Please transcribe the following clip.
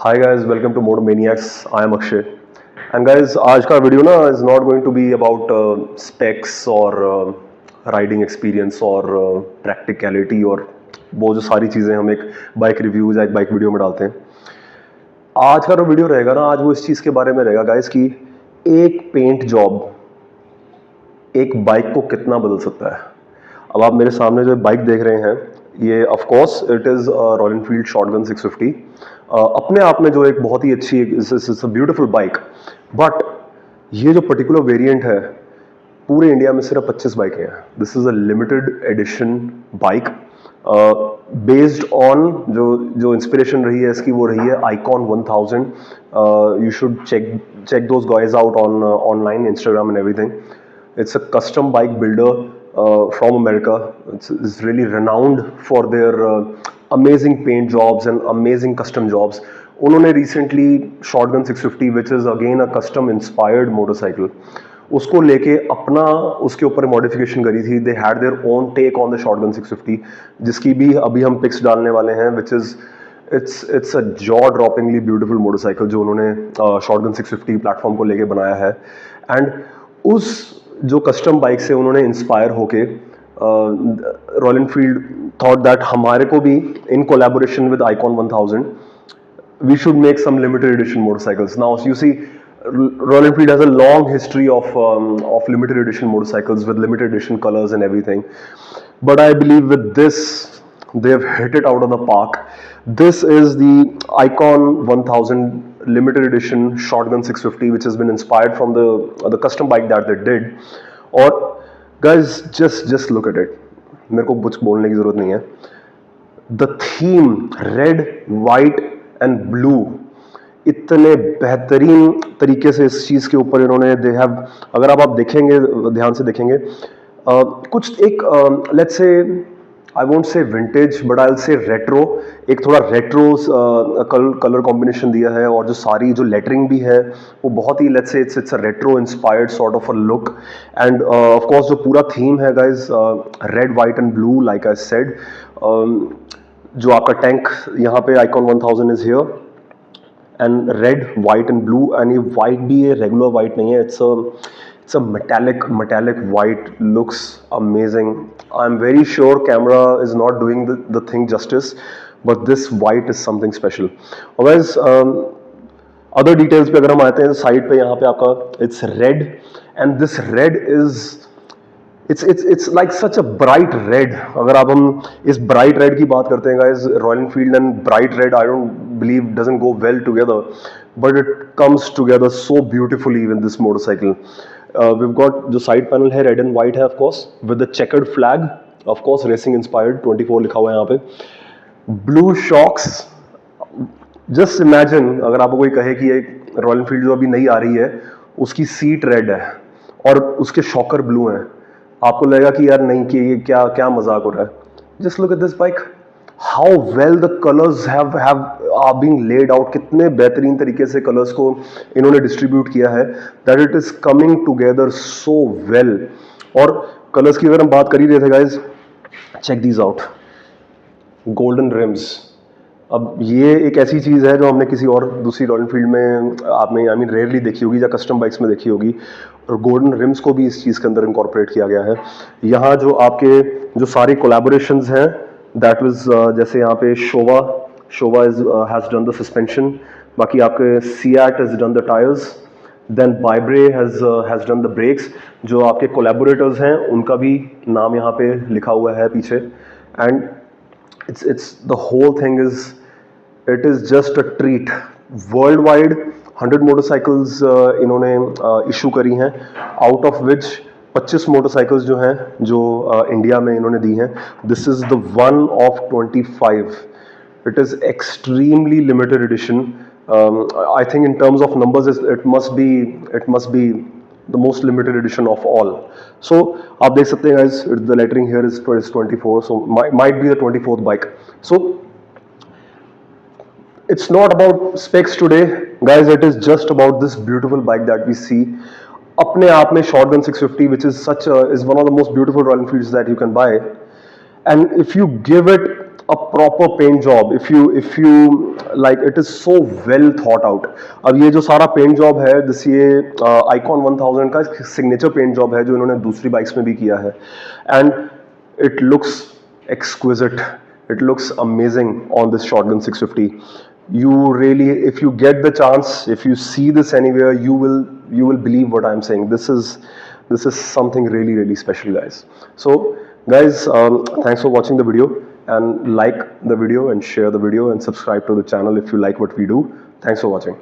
Hi guys, welcome to Motor Maniacs. I am Akshay. And guys, आज का video ना is not going to be about specs और riding experience और practicality और वो जो सारी चीज़ें हम एक बाइक रिव्यूज या एक बाइक वीडियो में डालते हैं। आज का जो वीडियो रहेगा ना, आज वो इस चीज़ के बारे में रहेगा गाइस कि एक पेंट जॉब एक बाइक को कितना बदल सकता है। अब आप मेरे सामने जो बाइक देख रहे हैं, ये of course it is royal Enfield shotgun 650। अपने आप में जो एक बहुत ही अच्छी ब्यूटीफुल बाइक, बट ये जो पर्टिकुलर वेरिएंट है पूरे इंडिया में सिर्फ 25 बाइकें हैं। This is a limited edition bike based on जो इंस्पिरेशन रही है इसकी, वो रही है Icon 1000। You should check those guys out on online, Instagram and everything. It's a custom bike builder from America. It's really renowned for their amazing paint jobs and amazing custom jobs. उन्होंने recently Shotgun 650, which is again a custom inspired motorcycle, उसको लेके अपना उसके ऊपर modification करी थी। They had their own take on the Shotgun 650, जिसकी भी अभी हम पिक्स डालने वाले हैं, which is it's a jaw-droppingly beautiful motorcycle जो उन्होंने Shotgun 650 प्लेटफॉर्म को लेके बनाया है। एंड उस जो कस्टम बाइक से उन्होंने इंस्पायर होके रॉयल एनफील्ड थॉट दैट हमारे को भी in collaboration with Icon 1000 we should make some limited edition motorcycles. Now you see Royal Enfield has a long history of limited edition motorcycles with limited edition colors and everything, but I believe with this they have hit it out of the park. This is the Icon 1000 limited edition Shotgun 650, which has been inspired from the custom bike that they did. और guys, just look at it. मेरे को कुछ बोलने की जरूरत नहीं है। The theme red, white and blue, इतने बेहतरीन तरीके से इस चीज़ के ऊपर इन्होंने दे हैव, अगर आप देखेंगे, ध्यान से देखेंगे, कुछ एक let's say I won't say vintage but I will say retro, एक थोड़ा रेट्रो कलर कॉम्बिनेशन दिया है। और जो सारी जो लेटरिंग भी है वो बहुत ही लेट्स से it's a retro inspired sort of a look. And of course जो पूरा थीम है guys, red white and blue, like I said. जो आपका टैंक यहाँ पे icon 1000 is here and red white and blue, and ये वाइट भी है, रेगुलर वाइट नहीं है, it's a metallic white, looks amazing. I'm very sure camera is not doing the thing justice, but this white is something special. और guys, other details पे अगर हम आते हैं साइड पे, यहाँ पे आपका it's red, and this red is it's like such a bright red. अगर आप हम इस bright red की बात करते हैं guys, Royal Enfield and bright red I don't believe doesn't go well together, but it comes together so beautifully with this motorcycle. We've got जो side panel है रेड एंड वाइट है, of course with the chequered flag, of course racing inspired 24 लिखा हुआ है यहाँ पे। Blue shocks, just imagine अगर आपको कोई कहे कि एक रॉयल एनफील्ड जो अभी नई आ रही है उसकी सीट रेड है और उसके शॉकर ब्लू हैं, आपको लगेगा कि यार नहीं, कि ये क्या मजाक हो रहा है। Just look at this bike, how well the colours have are being laid out, कितने बेहतरीन तरीके से कलर्स को इन्होंने डिस्ट्रीब्यूट किया है, that it is coming together so well. और कलर्स की अगर हम बात कर ही रहे थे guys, check these out, golden rims. अब ये एक ऐसी चीज़ है जो हमने किसी और दूसरी रॉयल एनफील्ड में आपने आई मीन रेयरली देखी होगी या कस्टम बाइक्स में देखी होगी, और गोल्डन रिम्स को भी इस चीज़ के अंदर इनकॉर्पोरेट किया गया है। यहाँ जो आपके जो सारे कोलैबोरेशंस हैं, दैट वाज जैसे यहाँ पे Showa is has done the suspension, बाकी आपके CEAT has done the tyres, then Bybre has done the brakes. जो आपके कोलैबोरेटर्स हैं उनका भी नाम यहाँ पे लिखा हुआ है पीछे। And it's the whole thing it is just a treat. Worldwide 100 motorcycles इन्होंने इशू करी हैं, आउट ऑफ विच 25 मोटरसाइकिल्स जो हैं जो इंडिया में इन्होंने दी हैं। This is the one of 25. It is extremely limited edition. I think in terms of numbers it must be the most limited edition of all. So आप देख सकते हैं guys, the lettering here is 24, so might be the 24th bike. So it's not about specs today guys, it is just about this beautiful bike that we see. अपने आप में Shotgun 650, which is one of the most beautiful Royal Enfields that you can buy, and if you give it a proper paint job. If you like, it is so well thought out. अब ये जो सारा paint job है, this ये icon 1000 का signature paint job है जो इन्होंने दूसरी बाइक्स में भी किया है, and it looks exquisite, it looks amazing on this shotgun 650. You really, if you get the chance, if you see this anywhere, you will believe what I'm saying. This is something really, really special, guys. So guys, thanks for watching the video, and like the video and share the video and subscribe to the channel if you like what we do. Thanks for watching.